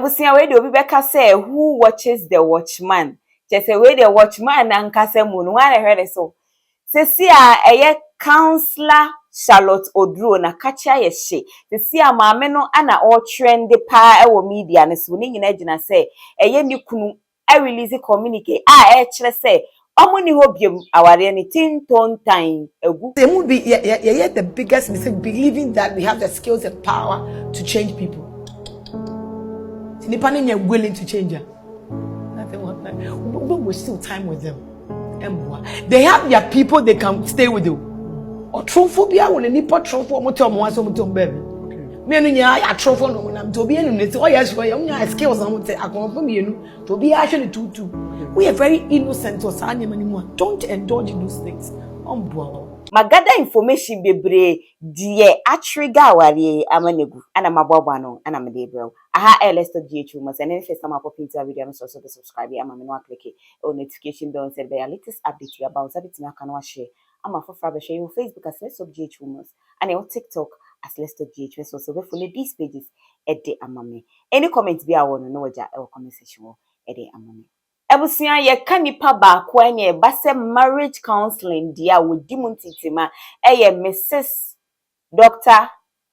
Busia we de obi beka say who watches the watchman. Just say we the watchman na nkasa mu no wan ehwe so. Sesi a eye counselor Charlotte Oduro na kacha ye hye. Sesi a maame no ana all trend pa e wo media ne so ni nyina gina say eye ni kunu I release communique e kire say omo ni ho biem aware ni tinton time egu. They would be the biggest mistake believing that we have the skills and power to change people. Depending you're willing to change them. We're still time with them. They have their people they can stay with you. Or trophobia when any pot trophy or motor once or motor baby. Me I trophy no when to be in oh yes, your skills I would say I come from you to be actually too. We are very innocent or anymore. Don't indulge in those things. Magada information bebre die atrigga ware amanegu ana mabwabwa no ana medebro aha let's talk GH rumors and then first time I pop into a video so subscribe ama me no click on notification bell and say the latest update about sabit me aka no share ama for fraba share your Facebook as let's talk GH rumors and your TikTok as let's talk GH so be follow these pages ede amame any comment be awon no waja e comment section ede amame Ebusia ye kanipa ba kwa nye base marriage counseling dia wodi muntitima eye Mrs. Dr.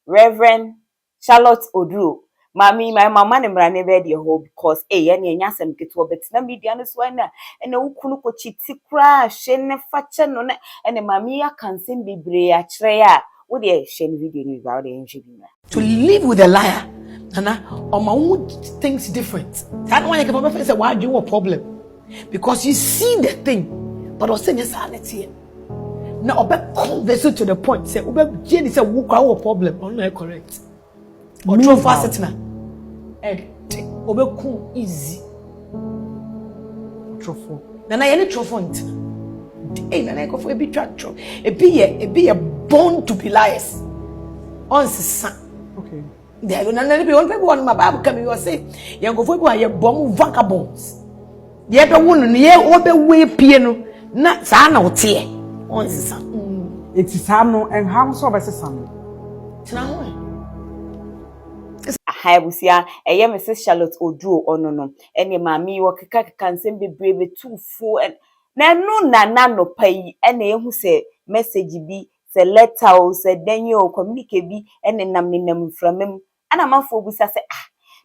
Reverend Charlotte Oduro mami my mama ne mrane be de ho because ye ne nyasem keto betina media no so na ene wukunu ko chiti kra hwe ne fache no na ene mami ya kansen bebre a kire ya wo de hwe ne video ni ba wo de nhwe bi na to live with a liar. Nana, or my own things different. That's why I can say, why do you have a problem? Because you see the thing, but also in sanity. Now, Obe converse to the point. Say, Obe Jenny say, who have a problem? I'm not correct. Or true fast now. Obe cool easy. True. Nana, any true font. Hey, Nana, go for a bit true. It be a born to be liars. On the sun. Okay. There you know, be one people on my Bible come you say, you go for your bomb vagabonds. Ye be won ye obe we pie no na sa na wote e on sisa etisam no en ham so be sisa no tena ho aha busia eye Mrs. Charlotte Oduro ono no ene maami wo keka nsem bebrebe tufu na no na no pai ene ehu se message bi se letter o se denye o communicate bi ene nam framem ana manfo busa se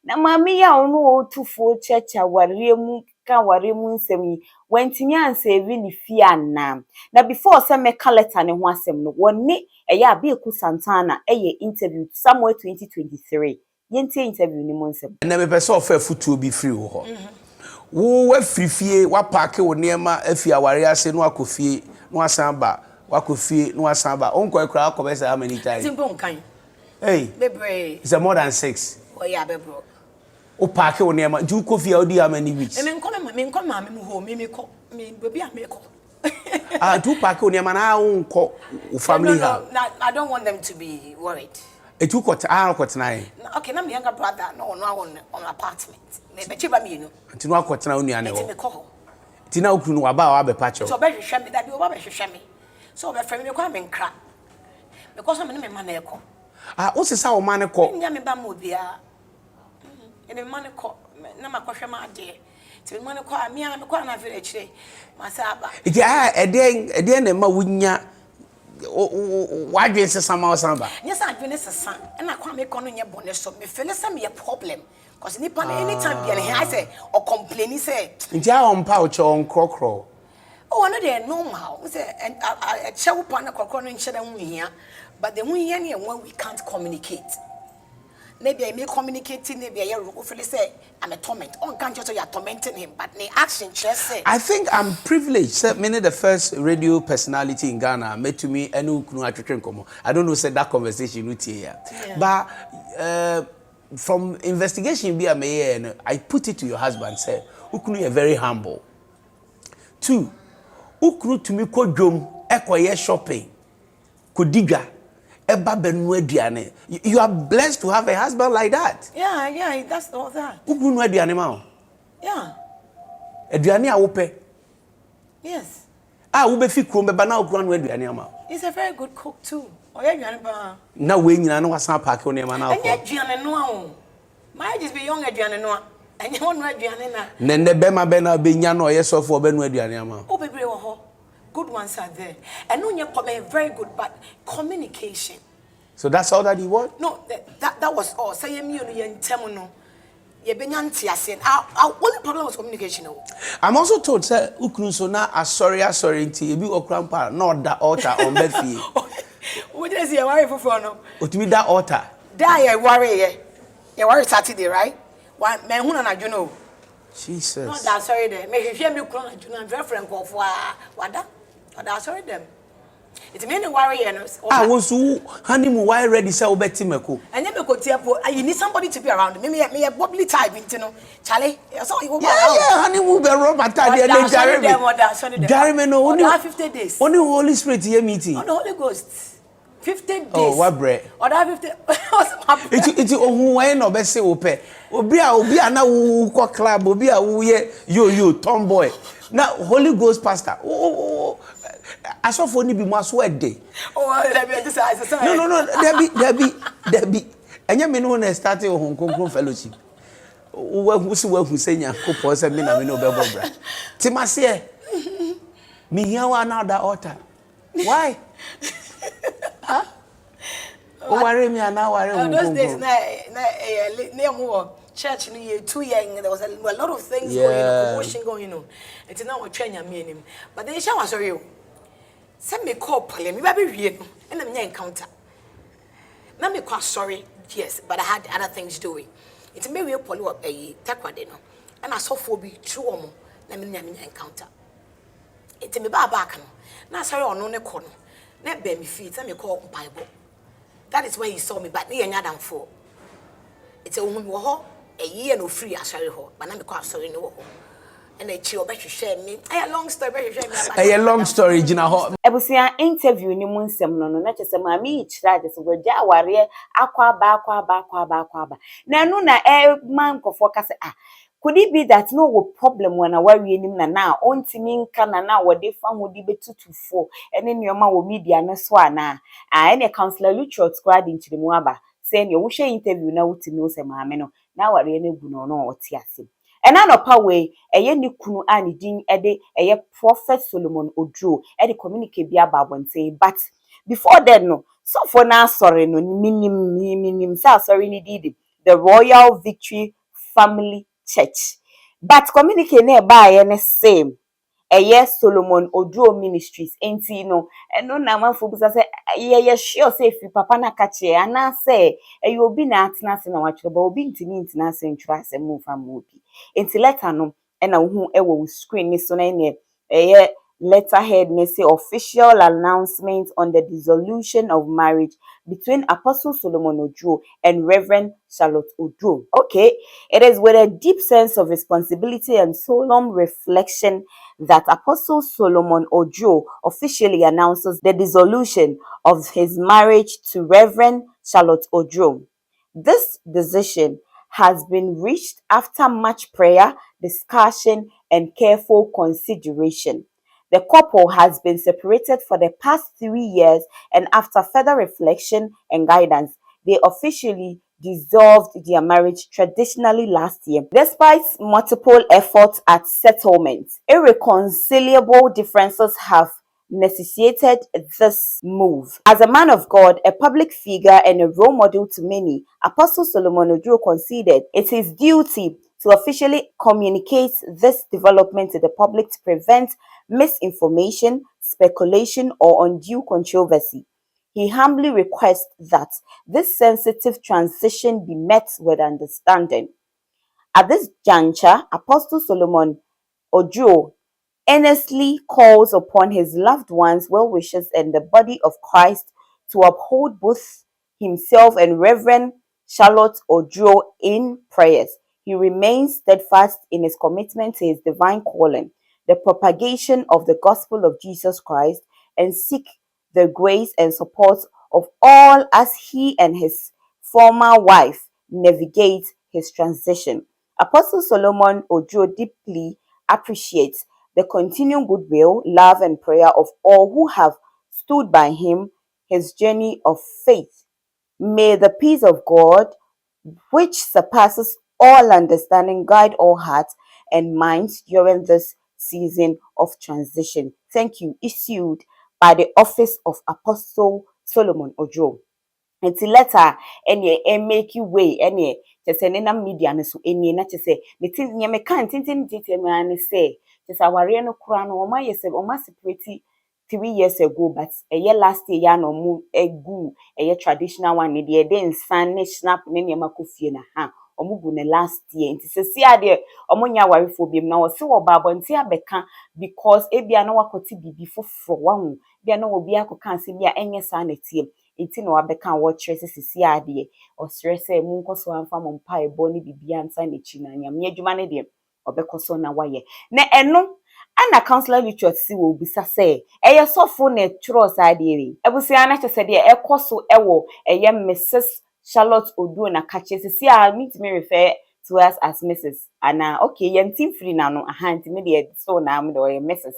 na maami ya ono o tufu checha ware mu ka ware mu nsem wantimi ansave ni fia na before se meka letter ne ho asem no woni eye abeku santana eye interview somewhere 2023 yenti interview ni mo nsem na me pese ofa futuo bi free wo ho wo wa frifie wa park wo niema afia ware ase no akofie no asamba wakofie no asamba onko ekura akobese how many times simple nkan hey bebre it's more than 6 oh yeah bebro o park wo niema ju kofie odi how many weeks me nko maame mu ho me ko me bebi ameko ah do park wo niema na onko wo family ha I don't want them to be worried. Etu kwot na okay, na me younger brother no on apartment. Me be chiba me no. Nti no akwot na onua ne wo. Nti me ko ho. Nti na okunu wa ba wa be pa cho. So be hwehwe me da bi o ba be hwehwe me. So be frame me kwa me nkra. Because me me man na ekọ. Ah, o se sa o man ko. Nya me ba mo bia. Ene man ko na makohwe ma ade. Ti me man ko a me ko na fere chire. Masaba. Iti ede na ma wunya wadwen sesama osamba yes adwen sesa na kwa me kono nye bone so me feel say me problem cause nipa anytime be I say or complain say nti a on pa o che on krokro oh no dey normal say a chew pa na krokro no nche da huhia but the huhia ne one we can't communicate maybe I may communicating maybe I feel say I'm a torment on can't just you're tormenting him but the action just say I think I'm privileged many the first radio personality in Ghana met to me enu kunu atwetwe nkomo I don't know say that conversation with here but from investigation be I put it to your husband say ukunu you very humble 2 ukunu to me ko dwom ekoye shopping ko diga eba benu aduane you are blessed to have a husband like that yeah that's all that ukunu aduane ma yeah aduane a wo pe yes wo be fi krom be ba na ukunu aduane ama he's a very good cook too oya aduane ba na we nyina no wasan park o ne ma na anya aduane no a Marriage is beyond aduane no. And you want aduane na. Nene bema bena benya no yeso for benu aduane ama. Oh baby wo ho. Good ones are there. And no you very good, but communication. So that's all that he want? No, that was all. Say me no yen temu no. Ye benya ntiase. Our only problem was communication. I'm also told say ukunu so na sorry nti ebi okrampa na that altar on bedfie. What is your worry for no? Otumi that altar. Da ye worry ye. Ye worry Saturday, right? One man who na juno. Jesus. No, that sorry there. Me hwehwe me kro na juno very friend ko fo wada. That sorry them. It mean worry ye no. Ah, was honeymoon why ready say obeti meko. And you meko tiapo, you need somebody to be around. Me a bubbly type into no. Charlie, so you Yeah, honeymoon be Robert there dey Jeremy. Jeremy no only 50 days. Only Holy Spirit here meeting. On the Holy Ghost. 15 days. Oh, what bread? Or that 50. It's ohun why no be say ope. Obi a na wo kwa club, obi a wo ye yo tomboy. Now Holy Ghost pastor. I saw for ni bi mo aso ede. Oh, let me just say. No. Debbie. Enya me no na start ohun konkron fellowship. Wo say Nyankopon say me na me no be bobra. Timase e. Me here one now that altar. Why? Huh? Oh, worry me and now worry. Those days na church no year 2 years there was a lot of things going on, promotion going on. It's now a train your meaning. But then shall sorry you. Send me call play me baby wie no and I'm encounter. Now me quite sorry, yes, but I had other things doing. It's me we pull up a takwade no. And I saw for be true omo na me encounter. It's me ba back no. Na sorry ono ne kono. Na be me feet me call Bible. That is where he saw me, but me anya dan for. It's a woman wo ho a year no free asori ho, but na me quite sorry no ho. And they chill be share me. A long story be share me. A long story gina ho. Ebusia interview ni mu nsem no na chese ma mi chira de so gwa aware akwa ba. Na no na man kofo ka se could it be that no problem when I worry him na ontimi nka na wode fa hodi betutufo ene nioma wo media no so ana ene counselor Luchot squad into mu aba say ne wo hwe interview na wutimi wo se maame no na ware na gu no no ote ase ena no pa we eye ni kunu ani din ede eye Prophet Solomon Oduro ede communicate bia babonte but before then no so for na sorry no minim sa sorry ni didi the Royal Victory Family Church. But communicate na ba ne same. Yes, Solomon Oduro Ministries. Enti no, no na manfo bisa say ye sure say if papa na kache ana say e obi na atena se na wachiro ba obi ntimi ntina se ntwura se mu fa mu obi. Enti letter no e na hu e wo screen ni so na ne letterhead may say official announcement on the dissolution of marriage between Apostle Solomon Oduro and Reverend Charlotte Oduro. Okay, it is with a deep sense of responsibility and solemn reflection that Apostle Solomon Oduro officially announces the dissolution of his marriage to Reverend Charlotte Oduro. This decision has been reached after much prayer, discussion, and careful consideration. The couple has been separated for the past 3 years, and after further reflection and guidance, they officially dissolved their marriage traditionally last year. Despite multiple efforts at settlement, irreconcilable differences have necessitated this move. As a man of God, a public figure, and a role model to many, Apostle Solomon Oduro considered it his duty to officially communicate this development to the public to prevent misinformation, speculation, or undue controversy. He humbly requests that this sensitive transition be met with understanding. At this juncture, Apostle Solomon Oduro earnestly calls upon his loved ones, well-wishers, and the body of Christ to uphold both himself and Reverend Charlotte Oduro in prayers. He remains steadfast in his commitment to his divine calling, the propagation of the gospel of Jesus Christ, and seek the grace and support of all as he and his former wife navigate his transition. Apostle Solomon Oduro deeply appreciates the continuing goodwill, love, and prayer of all who have stood by him his journey of faith. May the peace of God, which surpasses all understanding, guide all hearts and minds during this season of transition. Thank you. Issued by the Office of Apostle Solomon Ojo. Nti letter ene make you way ene chese ne na media no so eni na chese ne tin nye me kan tintin titem an say chese aware no kura no o ma yese o ma separate 3 years ago, but a year last year ya no mu egu a traditional one ne de den san ne snap ne ne makofie na ha omugu ne last year nti se sia de omunya warefo biem na wo se wo babo nti abeka because ebia na wakoti bibi foforo wahu bia na obi akoka ase bia enye sa na tie nti na wabeka wo kyerɛ sisi ade osrɛ sɛ mu nkoso amfa mo mpa ebo ne bibia nsa na chi na nyame adwuma ne de obekoso na waye na eno ana counselor Richard si wo bisa sɛ eye sofo na tworo sa de ri ebusia na kyerɛ de ekoso ewo eye Mrs. Charlotte Oduro na kache sisi a meet me refer to us as Mrs. Ana okay yem team free na no aha nti me de so na am de o Mrs.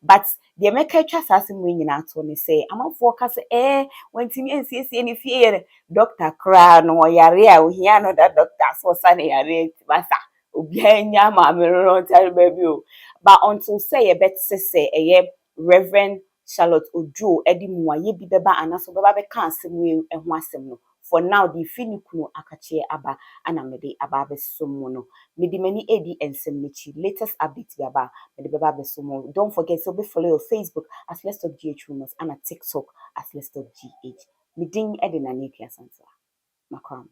But the meka twa sase mu nyina ato ne sɛ amanfo ka sɛ wantimi ensiesie ne fie doctor kra no yare a ohia no da doctor so sa ne yare basa obi anya ma meroro tare baby o but until say ye bet say eye Reverend Charlotte Oduro edi muaye bi beba anaso beba be kan asem eho asem no for now the finikunu akache aba ana mede aba besomo no mede mani edi ensem nechi latest update bi aba mede beba besomo. Don't forget to be follow your Facebook as Let's Talk GH Rumors and a TikTok as Let's Talk GH. Midin edi na ne kiasansa makram.